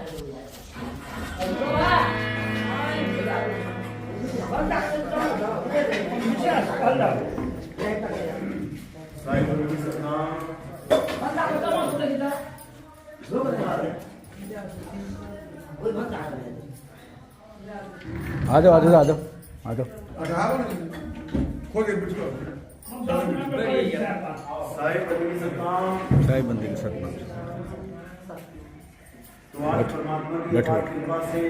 आ जाओ आ जाओ आ जाओ आ जाओ। साहिब बंदे के सतनाम। तो आज परमात्मा की कृपा से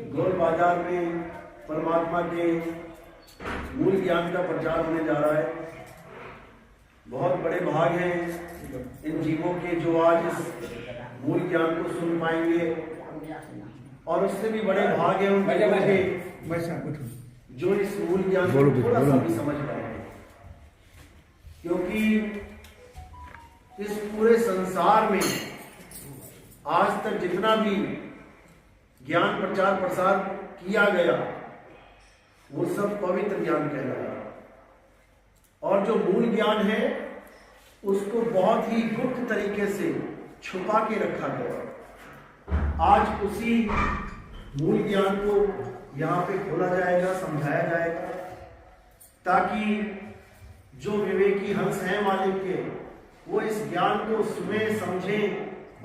गोल बाजार में परमात्मा के मूल ज्ञान का प्रचार होने जा रहा है। बहुत बड़े भाग हैं इन जीवों के जो आज इस मूल ज्ञान को सुन पाएंगे, और उससे भी बड़े भाग हैं उनके जो इस मूल ज्ञान को थोड़ा सा भी समझ पाएंगे, क्योंकि इस पूरे संसार में आज तक जितना भी ज्ञान प्रचार प्रसार किया गया वो सब पवित्र ज्ञान कहलाया, और जो मूल ज्ञान है उसको बहुत ही गुप्त तरीके से छुपा के रखा गया। आज उसी मूल ज्ञान को यहाँ पे खोला जाएगा, समझाया जाएगा, ताकि जो विवेकी हंस हैं मालिक के, वो इस ज्ञान को सुने, समझें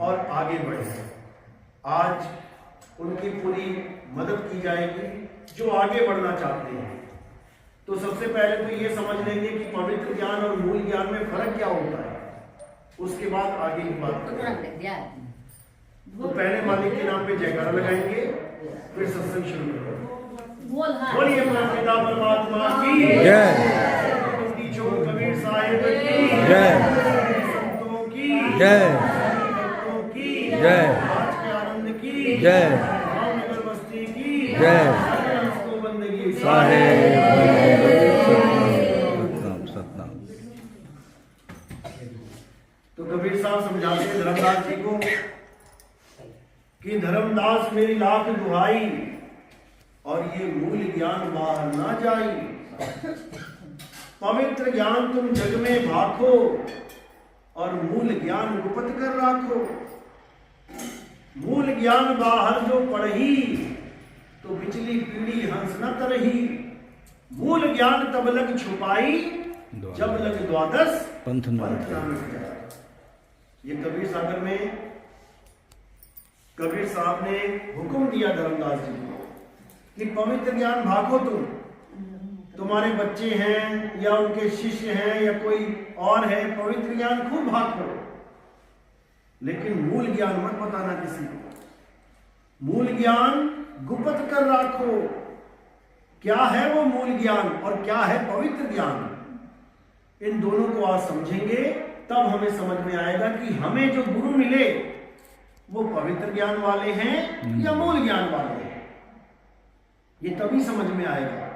और आगे बढ़े। आज उनकी पूरी मदद की जाएगी जो आगे बढ़ना चाहते हैं। तो सबसे पहले तो ये समझ लेंगे कि पवित्र ज्ञान और मूल ज्ञान में फर्क क्या होता है, उसके बाद आगे की बात करेंगे। तो पहले मालिक के नाम पे जयकारा लगाएंगे, फिर सत्संग शुरू करेंगे। बोलिए पिता परमात्मा की जय, कबीर साहिब की जय, संतों की जय, भक्तों की जय, आज के आनंद की जय, भावनगर बस्ती की जय, बंदगी साहेब सतनाम सतनाम। तो कबीर साहब समझाते हैं धर्मदास जी को कि धर्मदास मेरी लाख दुहाई और ये मूल ज्ञान बाहर ना जाई। पवित्र ज्ञान तुम जग में भाखो और मूल ज्ञान गुप्त कर राखो। मूल ज्ञान बाहर जो पढ़ी तो बिचली पीढ़ी हंस न तरही। मूल ज्ञान तब लग छुपाई जब लग द्वादश पंथ न। ये कबीर सागर में कबीर साहब ने हुक्म दिया धर्मदास जी को कि पवित्र ज्ञान भागो तुम, तुम्हारे बच्चे हैं या उनके शिष्य हैं या कोई और है, पवित्र ज्ञान खूब भागो, लेकिन मूल ज्ञान मत बताना किसी को। मूल ज्ञान गुप्त कर राखो। क्या है वो मूल ज्ञान और क्या है पवित्र ज्ञान, इन दोनों को आज समझेंगे, तब हमें समझ में आएगा कि हमें जो गुरु मिले वो पवित्र ज्ञान वाले हैं या मूल ज्ञान वाले हैं। ये तभी समझ में आएगा।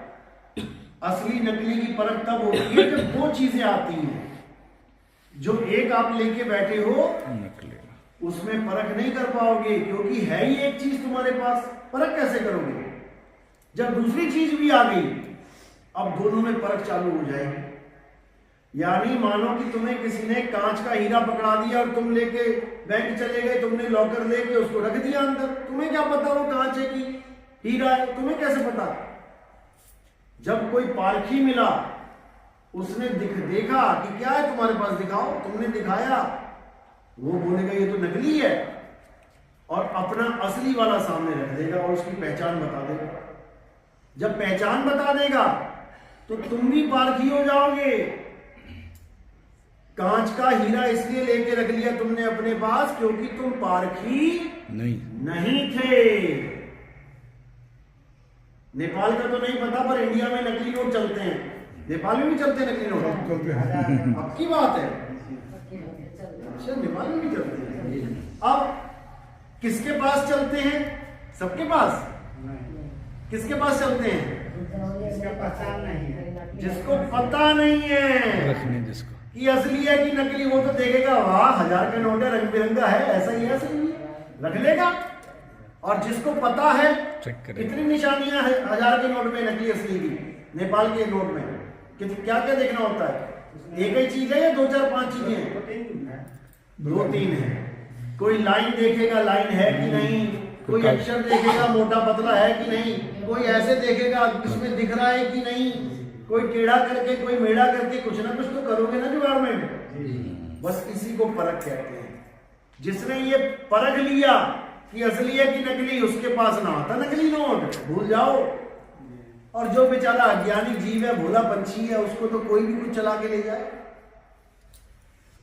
असली नकली की परख तब होती है जब दो चीजें आती हैं। जो एक आप लेके बैठे हो उसमें परख नहीं कर पाओगे, क्योंकि है ही एक चीज तुम्हारे पास, परख कैसे करोगे। जब दूसरी चीज भी आ गई, अब दोनों में परख चालू हो जाएगी। यानी मानो कि तुम्हें किसी ने कांच का हीरा पकड़ा दिया और तुम लेके बैंक चले गए, तुमने लॉकर लेके उसको रख दिया अंदर। तुम्हें क्या पता वो कांच है कि हीरा है, तुम्हें कैसे पता। जब कोई पारखी मिला, उसने देखा कि क्या है तुम्हारे पास, दिखाओ, तुमने दिखाया, वो बोलेगा ये तो नकली है, और अपना असली वाला सामने रख देगा और उसकी पहचान बता देगा। जब पहचान बता देगा तो तुम भी पारखी हो जाओगे। कांच का हीरा इसलिए लेके रख लिया तुमने अपने पास क्योंकि तुम पारखी नहीं थे। नेपाल का तो नहीं पता, पर इंडिया में नकली नोट चलते हैं। नेपाल में भी चलते हैं नकली नोट, अब की बात है। अच्छा, नेपाल में भी चलते हैं। अब किसके पास चलते हैं? सबके पास। किसके पास चलते हैं? जिसको पता नहीं है जिसको कि असली है कि नकली, वो तो देखेगा, वाह 1000 का नोट है, रंग बिरंगा है, ऐसा ही है, सही रख लेगा। और जिसको पता है कितनी निशानियां हैं 1000 के नोट में, नकली असली की, नेपाल के नोट में क्या क्या देखना होता है, एक ही चीज है या 2 4 5 चीजें हैं? 2 3 है। कोई लाइन देखेगा लाइन है कि नहीं, कोई अक्षर देखेगा मोटा पतला है कि नहीं, कोई ऐसे देखेगा इसमें दिख रहा है कि नहीं, कोई टेढ़ा करके कोई मेढ़ा करके कुछ ना कुछ तो करोगे ना जुगाड़ में। बस इसी को परख कहते हैं। जिसने ये परख लिया कि असली है कि नकली, उसके पास ना आता नकली नोट, भूल जाओ। और जो बेचारा अज्ञानी जीव है, भोला पंछी है, उसको तो कोई भी कुछ चला के ले जाए।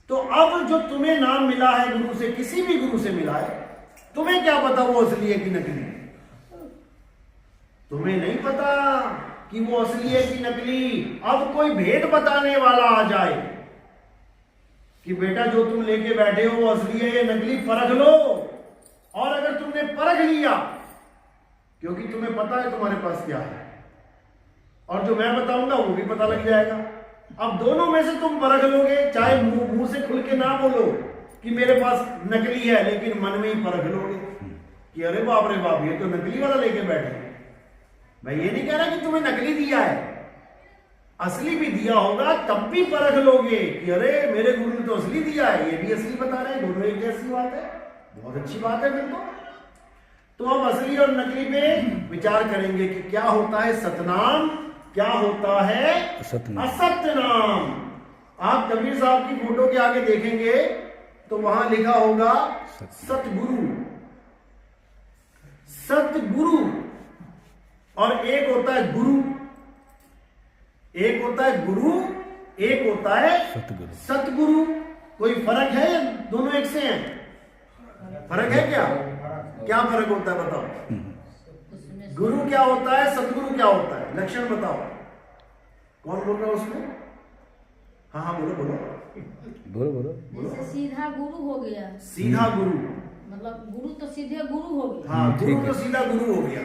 तो अब जो तुम्हें नाम मिला है गुरु से, किसी भी गुरु से मिला है, तुम्हें क्या पता वो असली है कि नकली? तुम्हें नहीं पता कि वो असली है कि नकली। अब कोई भेद बताने वाला आ जाए कि बेटा जो तुम लेके बैठे हो वो असली है या नकली, परख लो। और अगर तुमने परख लिया, क्योंकि तुम्हें पता है तुम्हारे पास क्या है, और जो मैं बताऊंगा वो भी पता लग जाएगा। अब दोनों में से तुम परख लोगे, चाहे मुंह से खुल के ना बोलो कि मेरे पास नकली है, लेकिन मन में ही परख लोगे कि अरे बाप रे बाप, ये तो नकली वाला लेके बैठे। मैं ये नहीं कह रहा कि तुम्हें नकली दिया है, असली भी दिया होगा, तब भी परख लोगे कि अरे मेरे गुरु ने तो असली दिया है, ये भी असली बता रहे हैं, दोनों एक जैसी बात है। बहुत अच्छी बात है फिर तो अब असली और नकली पे विचार करेंगे कि क्या होता है सतनाम, क्या होता है असत्य नाम। आप कबीर साहब की फोटो के आगे देखेंगे तो वहां लिखा होगा सतगुरु। सतगुरु, और एक होता है गुरु, एक होता है गुरु, एक होता है सतगुरु। कोई फर्क है या दोनों एक से हैं? फर्क है क्या? क्या फर्क होता है बताओ? गुरु क्या होता है, सतगुरु क्या होता है? लक्षण बताओ। कौन बोल रहा है उसमें? हाँ हाँ बोलो बोलो बोलो बोलो। जैसे सीधा गुरु हो गया, सीधा गुरु मतलब गुरु तो सीधे गुरु हो गया। हाँ, गुरु तो सीधा गुरु हो गया।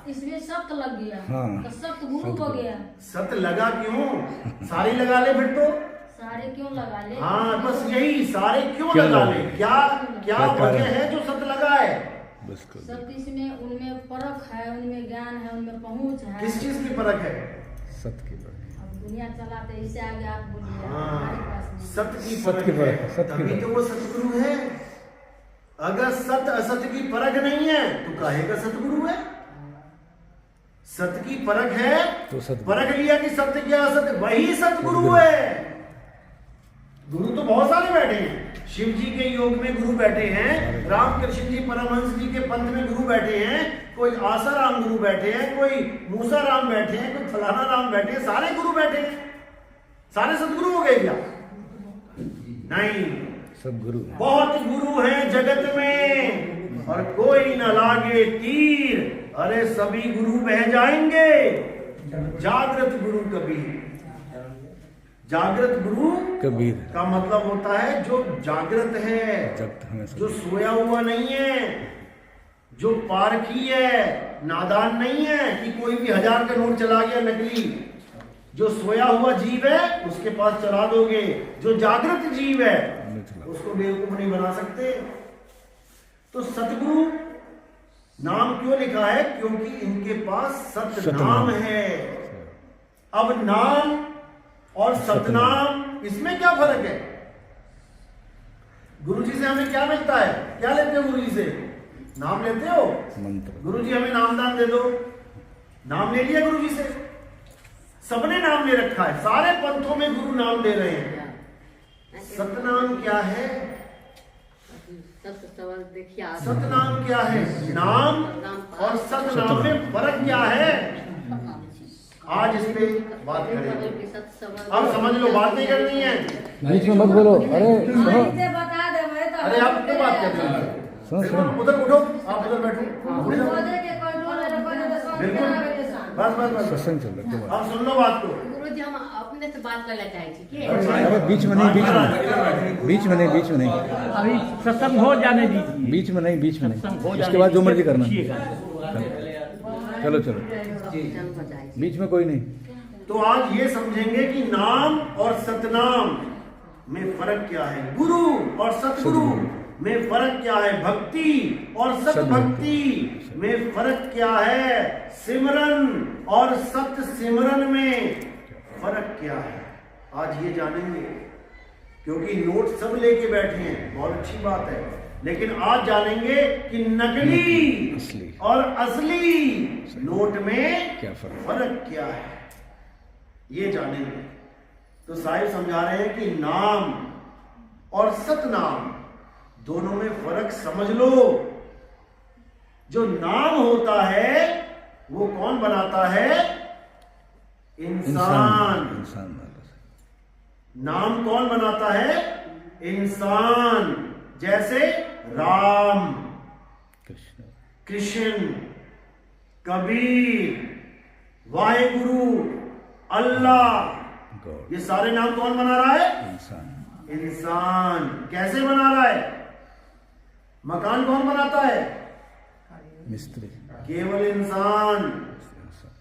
इसमें सत्य लग गया, हाँ, तो सत्य गुरु हो गया। सत्य लगा क्यों? सारे लगा ले फिर तो। सारे क्यों लगा ले? हाँ बस यही, सारे क्यों लगा ले? क्या क्या वजह है जो सत्य लगा है? सत्य इसमें उनमें परख है, उनमें ज्ञान है, उनमें पहुंच है। किस चीज की परख है? सत्य की परख। अब दुनिया चलाते इससे आगे आप बोलिए। हाँ, हमारे पास नहीं। सत्य की सत्य की परख, सत्य की तभी तो परख। वो सतगुरु है। अगर सत्य असत्य की परख नहीं है तो काहे का सतगुरु है? सत्य की परख है तो सत्य, परख लिया कि सत्य क्या असत्य, वही सतगुरु है। गुरु तो बहुत सारे बैठे हैं। शिव जी के योग में गुरु बैठे हैं, रामकृष्ण जी परमहंस जी के पंथ में गुरु बैठे हैं, कोई आसाराम गुरु बैठे हैं, कोई मूसा राम बैठे हैं, कोई फलाना राम बैठे हैं, सारे गुरु बैठे हैं। सारे सतगुरु हो गए क्या? नहीं, सब गुरु। बहुत गुरु हैं जगत में और कोई न लागे तीर। अरे सभी गुरु बह जाएंगे। जागृत गुरु कबीर। जागृत गुरु कबीर का मतलब होता है जो जागृत है, जो सोया हुआ नहीं है, जो पारखी है, नादान नहीं है कि कोई भी 1000 का नोट चला गया नकली। जो सोया हुआ जीव है उसके पास चला दोगे, जो जागृत जीव है उसको बेवकूफ नहीं बना सकते। तो सतगुरु नाम क्यों लिखा है? क्योंकि इनके पास सत्य नाम है। अब नाम और सतनाम, इसमें क्या फर्क है? गुरुजी से हमें क्या मिलता है? क्या लेते हो गुरुजी से? नाम लेते हो, मंत्र। गुरुजी हमें नामदान दे दो, नाम ले लिया गुरुजी से। सबने नाम ले रखा है, सारे पंथों में गुरु नाम दे रहे हैं। सतनाम क्या है? सतनाम क्या है? नाम और सतनाम में फर्क क्या है? आज इस पे बात करेंगे। अब समझ लो, बात नहीं करनी है, बीच में मत बोलो। अरे सुनो, बता दे भाई तो अरे आप क्यों बात करते हैं? सुनो सुनो। उधर उठो, आप उधर बैठो। बिल्कुल, बस बस बस, सत्संग चल रहा है। अब सुन लो बात को। गुरुजी हम अपने से बात करना चाहते छी। अरे बीच में नहीं, बीच में, बीच में नहीं, बीच में नहीं, अभी सत्संग हो जाने दीजिए। बीच में नहीं, बीच में नहीं। इसके बाद जो मर्जी करना। चलो चलो, बीच में कोई नहीं। तो आज ये समझेंगे कि नाम और सतनाम में फर्क क्या है, गुरु और सतगुरु में फर्क क्या है, भक्ति और सतभक्ति में फर्क क्या है, सिमरन और सत सिमरन में फर्क क्या है। आज ये जानेंगे, क्योंकि नोट सब लेके बैठे हैं, बहुत अच्छी बात है, लेकिन आज जानेंगे कि नकली असली और असली नोट में क्या फर्क फर्क क्या है, ये जानेंगे। तो साहिब समझा रहे हैं कि नाम और सतनाम दोनों में फर्क समझ लो। जो नाम होता है वो कौन बनाता है? इंसान। इंसान नाम कौन बनाता है? इंसान। जैसे राम, कृष्ण, कृष्ण, कबीर, वाहेगुरु, अल्लाह, गॉड, ये सारे नाम कौन बना रहा है? इंसान। इंसान। कैसे बना रहा है? मकान कौन बनाता है? मिस्त्री, केवल इंसान।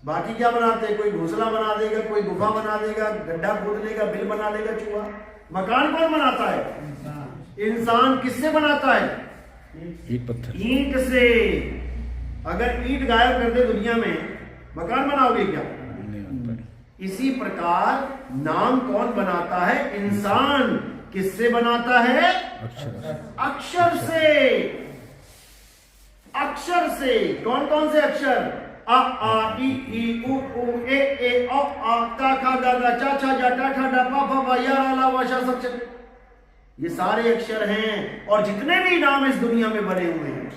बाकी क्या बनाते हैं? कोई घोंसला बना देगा, कोई गुफा बना देगा, गड्ढा खोद लेगा, बिल बना देगा, चूहा। मकान कौन बनाता है? इंसान। किससे बनाता है? ईंट पत्थर, ईंट से। अगर ईंट गायब कर दे दुनिया में, मकान बनाओगे क्या? नहीं बन पाए। इसी प्रकार नाम कौन बनाता है? इंसान। किससे बनाता है? अक्षर, अक्षर से। अक्षर से। कौन कौन से अक्षर? अ आ इ ई उ ऊ ए ए औ आ का खा गा गा चा छा जा टा ठा डा पा फा बा या रा ला वा शा सब। ये सारे अक्षर हैं, और जितने भी नाम इस दुनिया में बने हुए हैं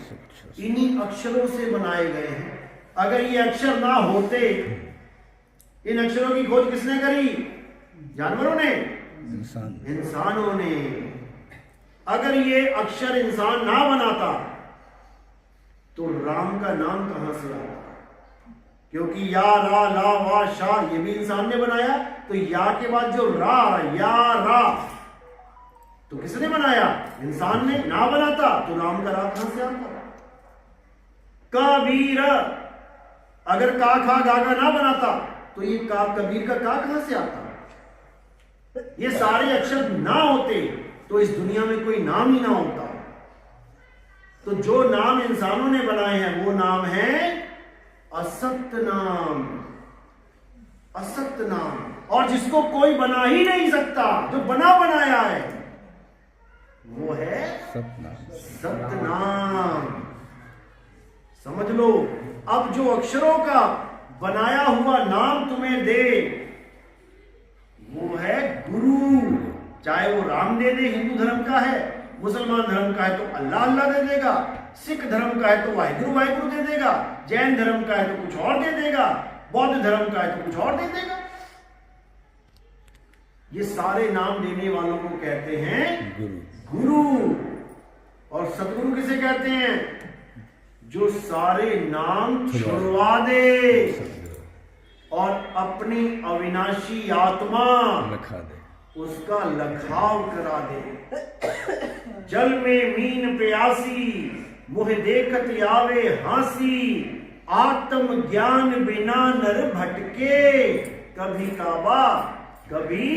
इन्हीं अक्षरों से बनाए गए हैं। अगर ये अक्षर ना होते, इन अक्षरों की खोज किसने करी? जानवरों ने? इंसान। इंसानों ने। अगर ये अक्षर इंसान ना बनाता तो राम का नाम कहां से आता? क्योंकि या रा ला वा शा ये भी इंसान ने बनाया, तो या के बाद जो रा, या रा, तो किसने बनाया? इंसान ने। ना बनाता तो राम का रा कहां से आता? कबीर। अगर का खा गा गा ना बनाता तो ये का कबीर का का कहां से आता? ये सारे अक्षर ना होते तो इस दुनिया में कोई नाम ही ना होता। तो जो नाम इंसानों ने बनाए हैं वो नाम है असत्य नाम। असत्य नाम। और जिसको कोई बना ही नहीं सकता, जो बना बनाया है, वो है सतनाम। सतनाम। समझ लो। अब जो अक्षरों का बनाया हुआ नाम तुम्हें दे वो है गुरु। चाहे वो राम दे दे, हिंदू धर्म का है, मुसलमान धर्म का है तो अल्लाह अल्लाह दे देगा, सिख धर्म का है तो वाहिगुरु वाहिगुरु दे देगा, जैन धर्म का है तो कुछ और दे देगा, बौद्ध धर्म का है तो कुछ और दे देगा। ये सारे नाम देने वालों को कहते हैं गुरु। गुरु। और सतगुरु किसे कहते हैं? जो सारे नाम छुड़वा दे और अपनी अविनाशी आत्मा लखा दे, उसका लखाव करा दे। जल में मीन प्यासी, मुह देखत आवे हासी, आत्म ज्ञान बिना नर भटके, कभी काबा कभी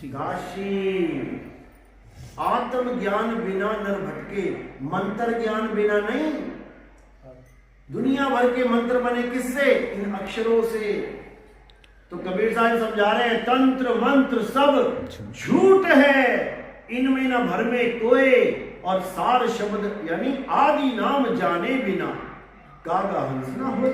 काशी। आत्म ज्ञान बिना नर भटके, मंत्र ज्ञान बिना नहीं। दुनिया भर के मंत्र बने किससे? इन अक्षरों से। तो कबीर साहब समझा रहे हैं तंत्र मंत्र सब झूठ है, इनमें न भर में कोई, और सार शब्द यानी आदि नाम जाने बिना कागा हंस ना हो।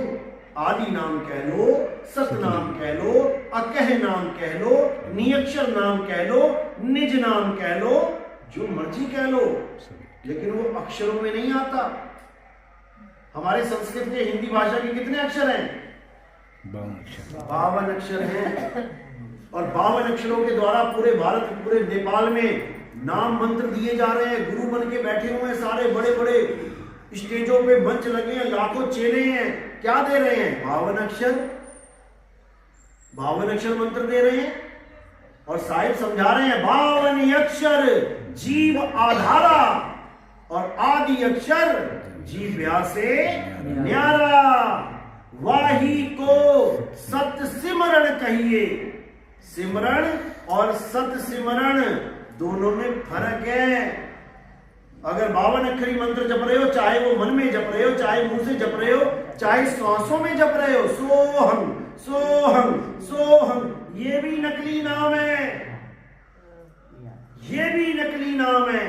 आदि नाम कह लो, सतनाम कह लो, अकह नाम कह लो, नियक्षर नाम कह लो, निज नाम कह लो, जो मर्जी कह लो, लेकिन वो अक्षरों में नहीं आता। हमारे संस्कृत के हिंदी भाषा के कितने अक्षर हैं? 52 अक्षर। 52 अक्षर हैं। और 52 अक्षरों के द्वारा पूरे भारत, पूरे नेपाल में नाम मंत्र दिए जा रहे हैं। गुरु बन के बैठे हुए हैं, सारे बड़े बड़े स्टेजों पे मंच लगे हैं, लाखों चेले हैं। क्या दे रहे हैं? 52 अक्षर। 52 अक्षर मंत्र दे रहे हैं। और साहिब समझा रहे हैं 52 अक्षर जीव आधारा, और आदि अक्षर जीव व्यासे न्यारा। वाही को सत सिमरण कहिए। सिमरण और सत सिमरण दोनों में फर्क है। अगर 52 अक्षरी मंत्र जप रहे हो, चाहे वो मन में जप रहे हो, चाहे मुंह से जप रहे हो, चाहे सांसों में जप रहे हो, सोहम सोहम सोहम, ये भी नकली नाम है, ये भी नकली नाम है।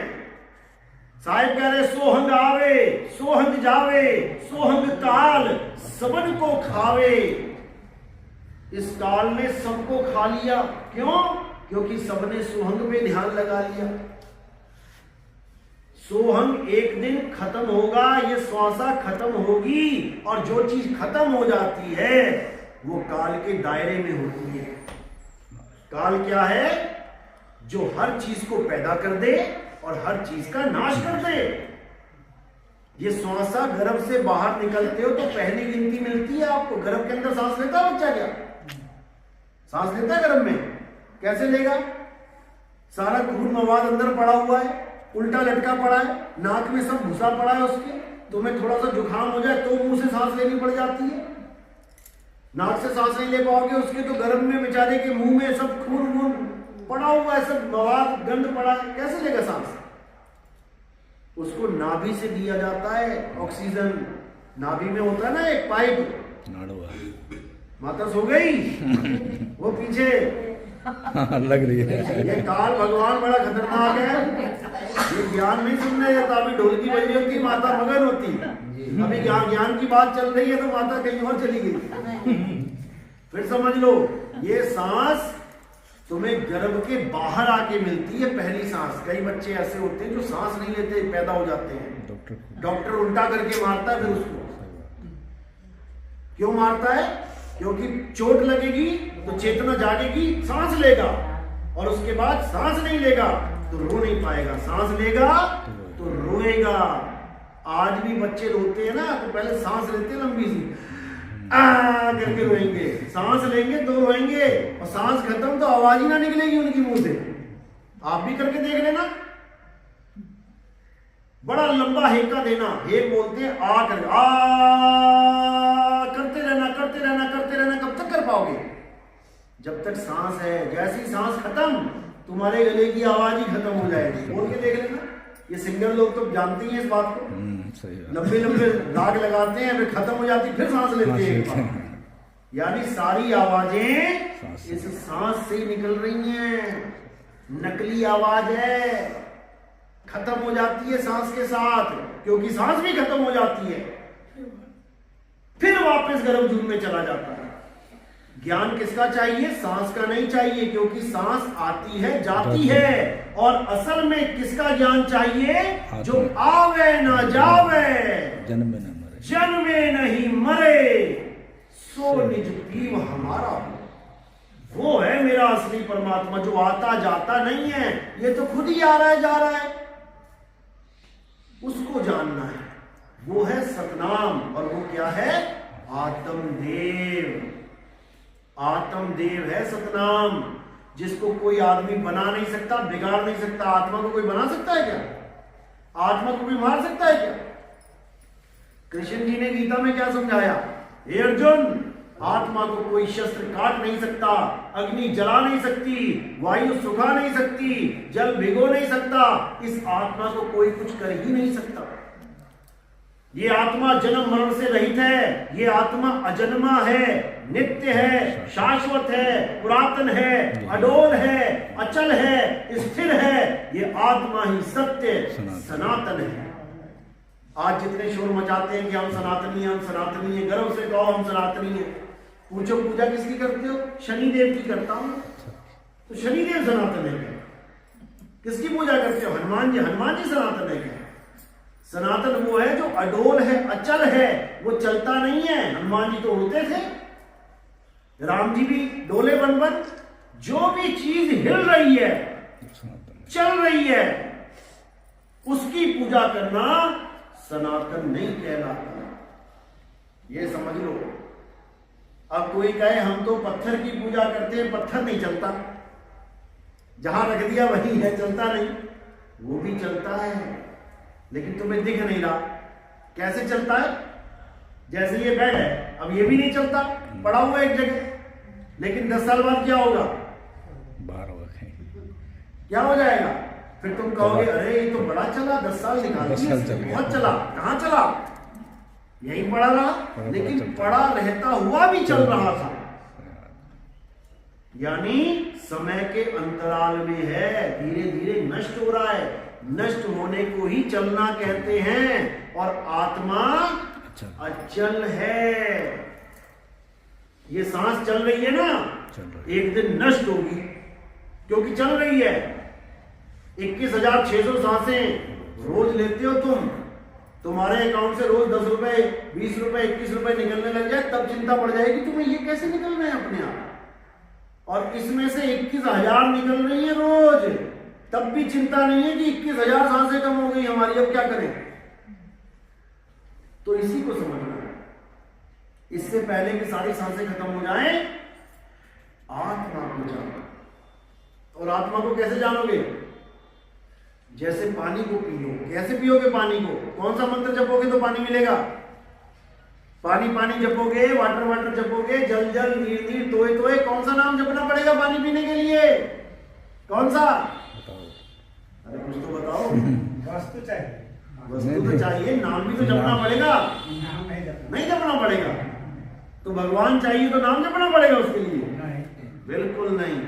साहिब कह रहे सोहंग आवे, सोहंग जावे, सोहंग काल सबन को खावे। इस काल ने सबको खा लिया, क्यों? क्योंकि सबने सोहंग पे ध्यान लगा लिया। सोहंग एक दिन खत्म होगा, ये श्वासा खत्म होगी, और जो चीज खत्म हो जाती है वो काल के दायरे में होती है। काल क्या है? जो हर चीज को पैदा कर दे और हर चीज का नाश कर दे। ये श्वासा गर्भ से बाहर निकलते हो तो पहली गिनती मिलती है आपको। गर्भ के अंदर सांस लेता है बच्चा? क्या सांस लेता है गर्भ में? कैसे लेगा? सारा खून मवाद अंदर पड़ा हुआ है, उल्टा लटका पड़ा है, नाक में सब घुसा पड़ा है उसके। तुम्हें थोड़ा सा जुकाम हो जाए तो मुंह से सांस लेनी पड़ जाती है। नाक से सांस नहीं ले पाओगे उसके, तो गर्भ में बेचारे के मुंह में सब खून वून पड़ा हुआ है, सब मवाद गंध पड़ा है, कैसे लेगा सांस? उसको नाभि से दिया जाता है ऑक्सीजन। नाभि में होता है ना एक पाइप, माता सो गई वो पीछे लग रही है। ये काल भगवान बड़ा खतरनाक है, ये ज्ञान नहीं सुनने देता। अभी ढोलकी बज रही होती, माता मगन होती, अभी ज्ञान की बात चल रही है तो माता कहीं और चली गई। फिर समझ लो, ये सांस तुम्हें गर्भ के बाहर आके मिलती है, पहली सांस। कई बच्चे ऐसे होते हैं जो सांस नहीं लेते, पैदा हो जाते हैं। डॉक्टर उल्टा करके मारता है फिर उसको। क्यों मारता है? क्योंकि चोट लगेगी तो चेतना जागेगी, सांस लेगा, और उसके बाद सांस नहीं लेगा तो रो नहीं पाएगा, सांस लेगा तो रोएगा। आज भी बच्चे रोते हैं ना, तो पहले सांस लेते हैं लंबी सी, करके रोएंगे, सांस लेंगे तो रोएंगे, और सांस खत्म तो आवाज ही ना निकलेगी उनकी मुंह से। आप भी करके देख लेना। बड़ा लंबा हेका देना, हेक बोलते हैं आ कर, करते रहना करते रहना करते रहना। कब तक कर पाओगे? जब तक सांस है। जैसी सांस खत्म, तुम्हारे गले की आवाज ही खत्म हो जाएगी। बोल के देख लेना। ये सिंगर लोग तो जानते ही हैं इस बात को। लंबे लंबे राग लगाते हैं, फिर खत्म हो जाती, फिर सांस लेते हैं। यानी सारी आवाजें इस सांस से ही निकल रही हैं। नकली आवाज है, खत्म हो जाती है सांस के साथ, क्योंकि सांस भी खत्म हो जाती है, फिर वापस गर्भजून में चला जाता है। ज्ञान किसका चाहिए? सांस का नहीं चाहिए, क्योंकि सांस आती है जाती है। और असल में किसका ज्ञान चाहिए? जो आवे ना जावे, जन्मे न मरे, जन्मे नहीं मरे, सो निज पीव हमारा हो। वो है मेरा असली परमात्मा, जो आता जाता नहीं है। ये तो खुद ही आ रहा है जा रहा है, उसको जानना है। वो है सतनाम, और वो क्या है? आत्मदेव। आत्मदेव है सतनाम, जिसको कोई आदमी बना नहीं सकता, बिगाड़ नहीं सकता। आत्मा को कोई बना सकता है क्या? आत्मा को कोई मार सकता है क्या? कृष्ण जी ने गीता में क्या समझाया? हे अर्जुन, आत्मा को कोई शस्त्र काट नहीं सकता, अग्नि जला नहीं सकती, वायु सुखा नहीं सकती, जल भिगो नहीं सकता। इस आत्मा को कोई कुछ कर ही नहीं सकता। ये आत्मा जन्म मरण से रहित है। ये आत्मा अजन्मा है, नित्य है, शाश्वत है, पुरातन है, अडोल है, अचल है, स्थिर है। ये आत्मा ही सत्य सनातन है। आज जितने शोर मचाते हैं कि हम सनातनी हैं, हम सनातनी हैं, गर्व से कहो हम सनातनी हैं। पूछो पूजा किसकी करते हो? शनिदेव की करता हूं। तो शनिदेव सनातन है क्या? किसकी पूजा करते हो? हनुमान जी। हनुमान जी सनातन है क्या? सनातन वो है जो अडोल है, अचल है, वो चलता नहीं है। हनुमान जी तो उड़ते थे, राम जी भी डोले बन बन। जो भी चीज हिल रही है, चल रही है, उसकी पूजा करना सनातन नहीं कहलाता। ये समझ लो। अब कोई कहे हम तो पत्थर की पूजा करते हैं, पत्थर नहीं चलता, जहां रख दिया वही है, चलता नहीं। वो भी चलता है, लेकिन तुम्हें दिख नहीं रहा। कैसे चलता है? जैसे ये बेड है, अब ये भी नहीं चलता, पड़ा हुआ एक जगह, लेकिन 10 साल बाद क्या होगा? बाहर होगा, क्या हो जाएगा? फिर तुम कहोगे अरे ये तो बड़ा चला, 10 साल निकाल दिए, बहुत चला। कहां चला? यही पड़ा रहा, लेकिन पड़ा रहता हुआ भी चल रहा था। यानी समय के अंतराल में है, धीरे धीरे नष्ट हो रहा है। नष्ट होने को ही चलना कहते हैं। और आत्मा अचल है। ये सांस चल रही है ना, एक दिन नष्ट होगी क्योंकि चल रही है। 21,600 सांसें रोज लेते हो तुम, तुम्हारे अकाउंट से रोज 10 रुपए, 20 रुपए, 21 रुपए निकलने लग जाए, तब चिंता पड़ जाएगी तुम्हें ये कैसे निकल रहे हैं अपने आप। और इसमें से 21,000 निकल रही है रोज, तब भी चिंता नहीं है कि 21,000 सांसें कम हो गई हमारी, अब क्या करें। तो इसी को समझना है। इससे पहले कि सारी सांसें खत्म हो जाएं, आत्मा को जानो। और आत्मा को कैसे जानोगे? जैसे पानी को पियो। कैसे पियोगे पानी को? कौन सा मंत्र जपोगे तो पानी मिलेगा? पानी पानी जपोगे, वाटर वाटर जपोगे, जल जल, नीर नीर, तोय तोय, कौन सा नाम जपना पड़ेगा पानी पीने के लिए? कौन सा? अरे कुछ तो बताओ। वस्तु चाहिए, वस्तु तो चाहिए, नाम भी तो जपना पड़ेगा। नहीं जपना पड़ेगा तो भगवान चाहिए तो नाम जपना पड़ेगा उसके लिए? बिल्कुल नहीं।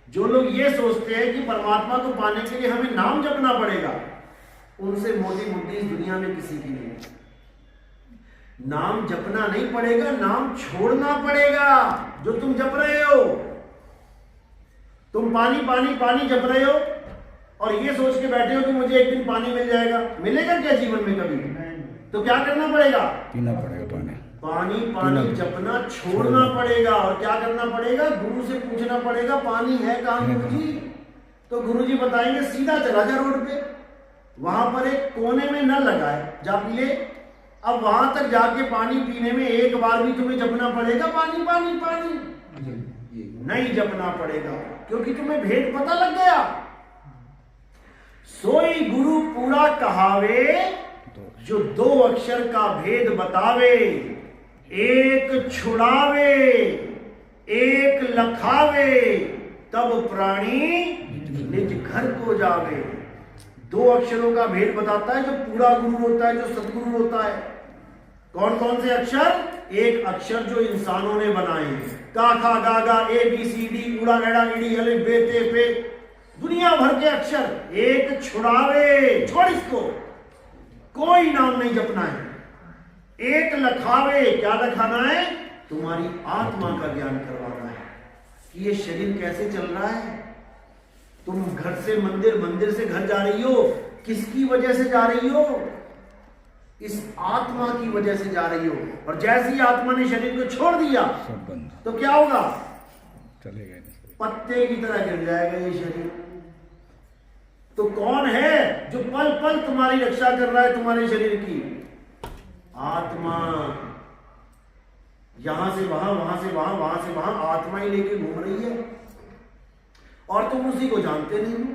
जो लोग ये सोचते हैं कि परमात्मा को पाने के लिए हमें नाम जपना पड़ेगा, उनसे मोटी बुद्धि इस दुनिया में किसी की नहीं है। नाम जपना नहीं पड़ेगा, नाम छोड़ना पड़ेगा जो तुम जप रहे हो। तुम पानी पानी पानी जप रहे हो और ये सोच के बैठे हो कि मुझे एक दिन पानी मिल जाएगा। मिलेगा क्या जीवन में कभी? तो क्या करना पड़ेगा? पीना पड़ेगा पानी। पानी पानी जपना छोड़ना पड़ेगा। और क्या करना पड़ेगा? गुरु से पूछना पड़ेगा पानी है कहां गुरुजी? तो गुरुजी बताएंगे सीधा चला जा रोड पे, वहां पर एक कोने में नल लगा है, जा पी ले। अब वहां तक जाके पानी पीने में एक बार भी तुम्हें जपना पड़ेगा पानी पानी पानी? नहीं जपना पड़ेगा, क्योंकि तुम्हें भेद पता लग गया। सोई गुरु पूरा कहावे, जो 2 अक्षर का भेद बतावे। एक छुड़ावे, एक लखावे, तब प्राणी निज घर को जावे। 2 अक्षरों का भेद बताता है जो पूरा गुरु होता है, जो सदगुरु होता है। कौन कौन से अक्षर? एक अक्षर जो इंसानों ने बनाए हैं, का खा गा गा, ए बी सी डी, उड़ा गड़ा ईड़ी, अलिफ बे ते पे, दुनिया भर के अक्षर। एक छुड़ावे, छोड़ इसको, कोई नाम नहीं जपना है। एक लखावे, क्या लखाना है? तुम्हारी आत्मा का ज्ञान करवाना है कि ये शरीर कैसे चल रहा है। तुम घर से मंदिर, मंदिर से घर जा रही हो, किसकी वजह से जा रही हो? इस आत्मा की वजह से जा रही हो। और जैसे ही आत्मा ने शरीर को छोड़ दिया तो क्या होगा? चलेगा, पत्ते की तरह गिर जाएगा ये शरीर। तो कौन है जो पल पल तुम्हारी रक्षा कर रहा है तुम्हारे शरीर की? आत्मा। यहां से वहां, वहां से वहां, वहां से वहां आत्मा ही लेके घूम रही है और तुम उसी को जानते नहीं हो,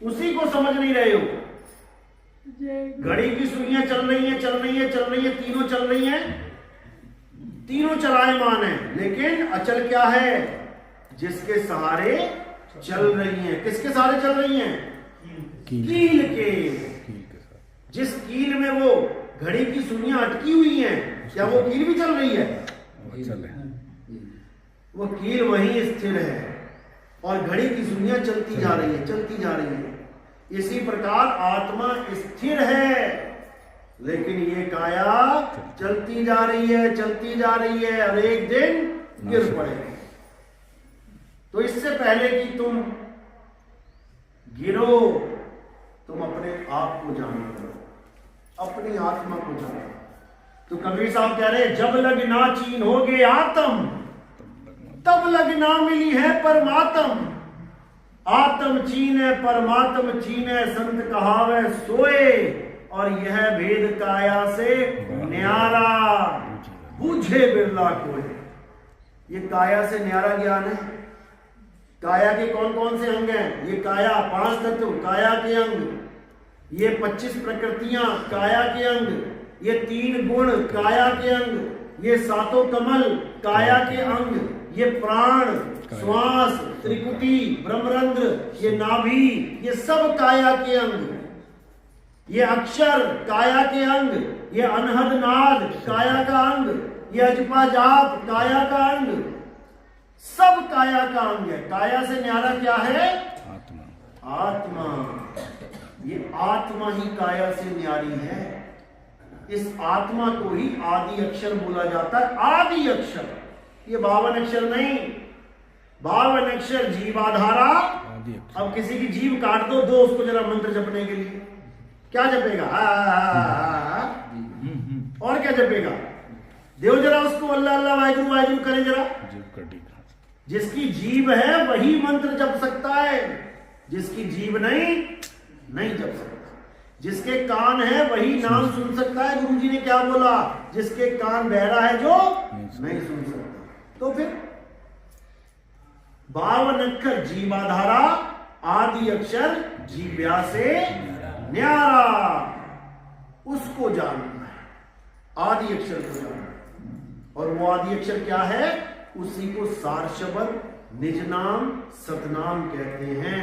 उसी को समझ नहीं रहे हो। घड़ी की सुइयां चल रही हैं, चल रही है, चल रही है, तीनों चल रही हैं, तीनों चलायमान है, लेकिन अचल क्या है? जिसके सहारे चल रही हैं। किसके सहारे चल रही हैं? कील के। जिस कील में वो घड़ी की सुइयां अटकी हुई हैं, क्या वो कील भी चल रही है? वो कील वहीं स्थिर है और घड़ी की सुइयां चलती जा रही है, चलती जा रही है। इसी प्रकार आत्मा स्थिर है, लेकिन ये काया चलती जा रही है, चलती जा रही है और एक दिन गिर पड़ेगी। तो इससे पहले कि तुम गिरो, तुम अपने आप को जानो करो, अपनी आत्मा को जानो। तो कबीर साहब कह रहे, जब लग ना चीन होगे आत्म, तब लग ना मिली है परमात्म। आत्म चीने परमात्म चीने, संत कहावे सोए, और यह भेद काया से न्यारा, बूझे बिरला कोई। ये काया से न्यारा ज्ञान है। काया के कौन कौन से अंग हैं? ये काया 5 तत्व काया के अंग, ये 25 प्रकृतियां काया के अंग, ये 3 गुण काया के अंग, ये 7 कमल काया के अंग, ये प्राण, श्वास, त्रिकुटी, ब्रह्मरंध्र, ये नाभि, ये सब काया के अंग। ये अक्षर काया के अंग, ये अनहद नाद काया का अंग, ये अजपा जाप काया का अंग। सब काया का अंग है। काया से न्यारा क्या है? आत्मा। आत्मा। ये आत्मा ही काया से न्यारी है। इस आत्मा को ही आदि अक्षर बोला जाता है। आदि अक्षर, ये 52 अक्षर नहीं, 52 अक्षर जीवाधारा। अब किसी की जीव काट दो उसको जरा मंत्र जपने के लिए, क्या जपेगा? और क्या जपेगा? देव जरा उसको अल्लाह अल्लाह वाहिगुरु वाहिगुरु करे जरा। जिसकी जीव है वही मंत्र जप सकता है, जिसकी जीव नहीं जप सकता। जिसके कान है वही नाम सुन सकता है। गुरुजी ने क्या बोला? जिसके कान बहरा है जो नहीं सुन सकता। तो फिर 52 अक्षर जीवाधारा, आदि अक्षर जीव्या से न्यारा, उसको जानना है, आदि अक्षर को जानना है। और वो आदि अक्षर क्या है? उसी को सार शब्द, निज नाम, सतनाम कहते हैं।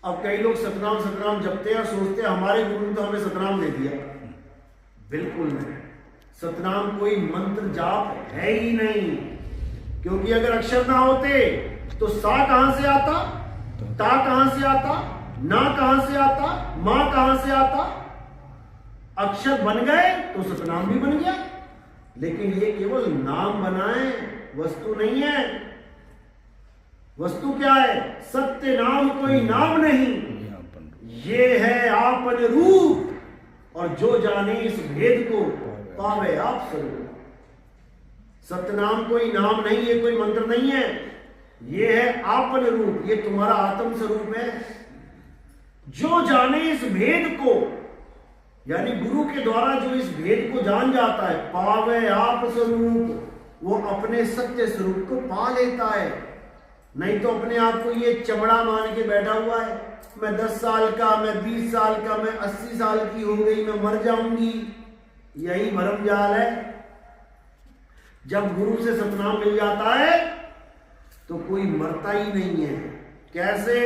अब कई लोग सतनाम सतनाम जपते हैं और सोचते हैं हमारे गुरु ने तो हमें सतनाम दे दिया। बिल्कुल नहीं। सतनाम कोई मंत्र जाप है ही नहीं, क्योंकि अगर अक्षर ना होते तो सा कहां से आता, ता कहां से आता, ना कहां से आता, मां कहां से आता? अक्षर बन गए तो सतनाम भी बन गया। लेकिन ये केवल नाम बनाए, वस्तु नहीं है। वस्तु क्या है? सत्य नाम कोई नाम नहीं, ये है आपन रूप। और जो जाने इस भेद को पावे आप स्वरूप। सतनाम कोई नाम नहीं, ये कोई मंत्र नहीं है, ये है आपन रूप, ये तुम्हारा आत्म स्वरूप है। जो जाने इस भेद को, यानी गुरु के द्वारा जो इस भेद को जान जाता है, पावे आप स्वरूप, वो अपने सत्य स्वरूप को पा लेता है। नहीं तो अपने आप को ये चमड़ा मान के बैठा हुआ है, मैं 10 साल का, मैं 20 साल का, मैं 80 साल की हो गई, मैं मर जाऊंगी। यही भरम जाल है। जब गुरु से सतनाम मिल जाता है तो कोई मरता ही नहीं है। कैसे?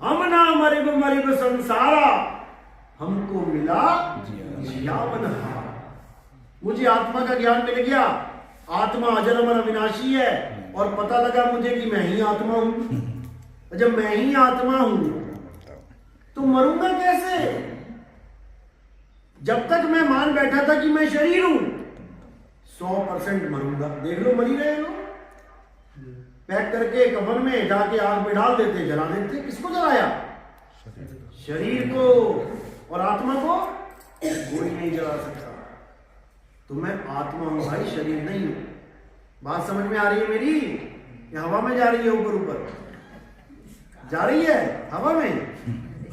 हम ना मरिब मरिब संसारा, हमको मिला जीवन हार। मुझे आत्मा का ज्ञान मिल गया, आत्मा अजर अमर अविनाशी है, और पता लगा मुझे कि मैं ही आत्मा हूं। जब मैं ही आत्मा हूं तो मरूंगा कैसे? जब तक मैं मान बैठा था कि मैं शरीर हूं, 100% मरूंगा। देख लो, मरी रहे लोग, पैक करके कफन में जाके आग में डाल देते, जला देते। किसको जलाया? शरीर को। और आत्मा को कोई नहीं जला सकता। तो मैं आत्मा हूं भाई, शरीर नहीं हूं। बात समझ में आ रही है मेरी? या हवा में जा रही है? ऊपर ऊपर जा रही है हवा में।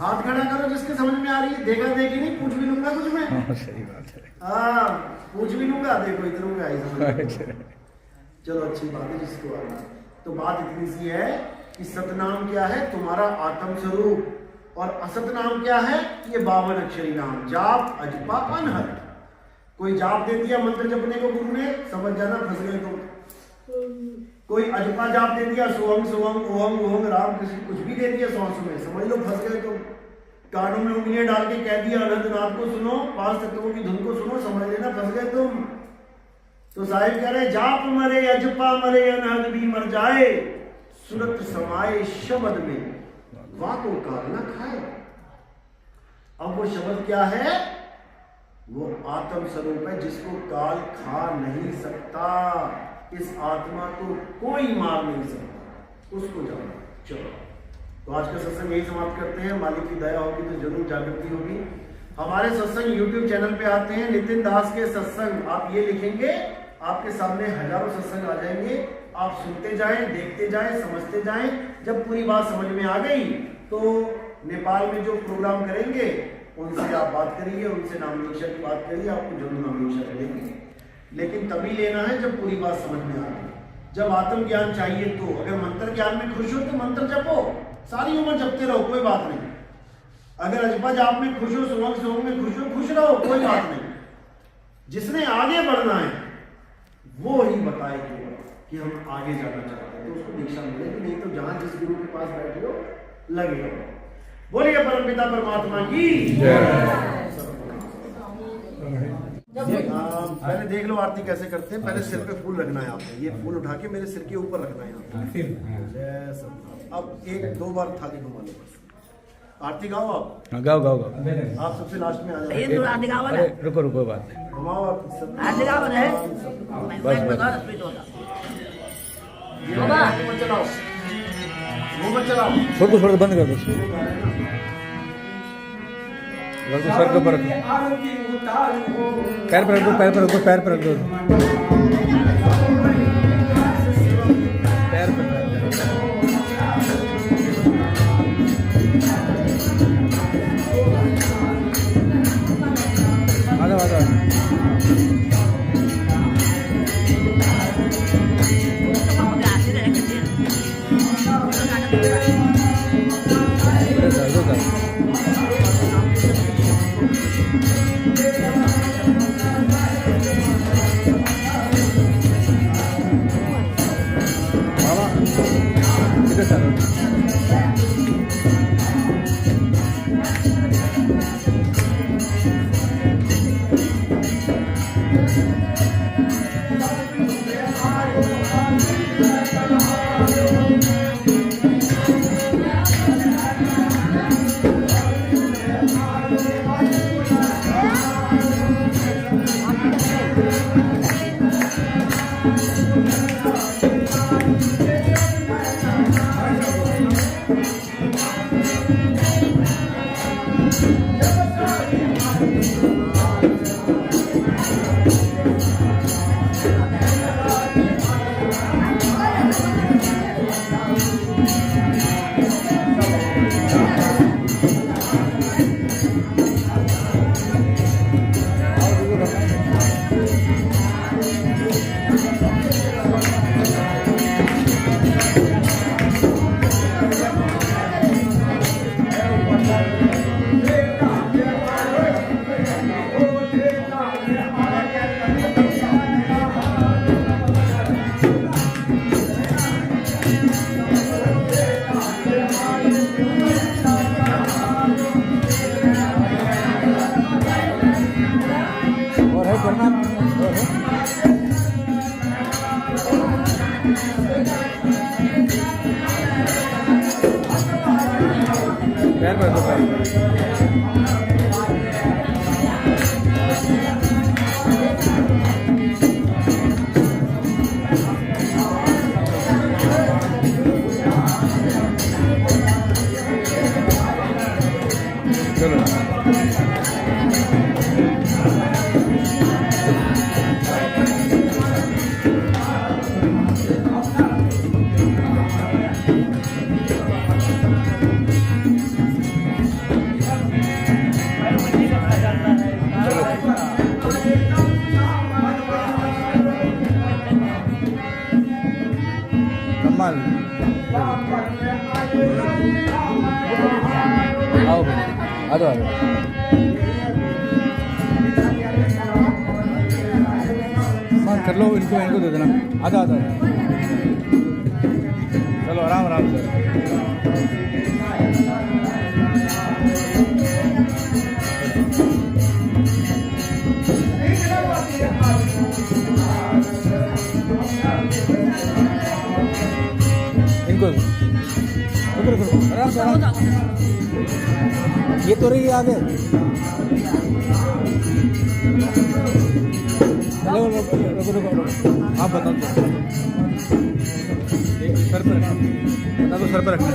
हाथ खड़ा करो जिसके समझ में आ रही है। देखा देखी नहीं, पूछ भी लूंगा कुछ मैं। सही बात है। हाँ, पूछ भी लूंगा। देखो इधर में आई समझ। चलो अच्छी बात है जिसको आ रहा। तो बात इतनी सी है कि सतनाम क्या है? तुम्हारा आत्म स्वरूप। और असत नाम क्या है? ये 52 अक्षरी नाम, जाप अजपा अनहद। कोई जाप दे दिया मंत्र जपने को गुरु ने, समझ जाना फंस गए तुम। कोई अजपा जाप दे दिया, सोहम सोहम ओहम ओहम राम कृष्ण, कुछ भी दे दिया सांस में, समझ लो फंस गए तुम। कानों में उंगलियां डाल के कह दिया अनंतनाथ को सुनो, 5 तत्वों की धुन को सुनो, समझ लेना फंस गए तुम। तो साहिब कह रहे जाप मरे अजपा मरे अनहद भी मर जाए, सुरत समाये शब्द में वाको काल न खाए। अब वो शब्द क्या है? वो आत्म स्वरूप है जिसको काल खा नहीं सकता। इस आत्मा को कोई मार नहीं सकता, उसको जानो। चलो, तो आज का सत्संग यही समाप्त करते हैं। मालिक की दया होगी तो जरूर जागृति होगी। हमारे सत्संग YouTube चैनल पे आते हैं, नितिन दास के सत्संग। आप ये लिखेंगे, आपके सामने हजारों सत्संग आ जाएंगे। आप सुनते जाएं, देखते जाएं, समझते जाएं। जब पूरी बात समझ में आ गई तो नेपाल में जो प्रोग्राम करेंगे उनसे आप बात करिए, उनसे नामदीक्षा की बात करिए, आपको जरूर नामदीक्षा मिलेगी। लेकिन तभी लेना है जब पूरी बात समझ में आ गई। जब आत्म ज्ञान चाहिए तो, अगर मंत्र ज्ञान में खुश हो तो मंत्र जपो, सारी उम्र जपते रहो, कोई बात नहीं। अगर अजपा जाप में खुश हो, सुबह सोम में खुश हो, खुश रहो, कोई बात नहीं। जिसने आगे बढ़ना है वो ही बताए कि हम आगे जाना चाहते हैं, तो उसको दीक्षा मिलेगी। नहीं तो जहां जिस गुरु के पास बैठे हो लगे हो। बोलिए परमपिता परमात्मा की जय। पहले देख लो आरती कैसे करते हैं। पहले सिर पे फूल रखना है आपने, ये फूल उठा के मेरे सिर के ऊपर रखना है आपने। जय सतनाम। अब 1-2 बार थाली घुमा लो बस। आरती गाओ आप। हाँ गाओ गाओ गाओ। आप सबसे लास्ट में आ जाओ। अरे रुको रुको बात घुमाओ आप। बस बस मुंह चलाओ, मुंह मत चलाओ। छोड़ दो बंद कर दो। रख दो सर के ऊपर रख दो। पैर पर रख दो, पैर पर रख दो, पैर पर रख दो। पैर पर आ जाओ आ जाओ। पैर पर दो पैर। चलो कमाल आओ आ जाओ मान कर लो इनको दे देना। आधा आधा चलो आराम आराम से। इनको रुको आराम से आराम। ये तो रही आगे। रुको आप बता दो सर पर रखना, बता दो सर पर रखना।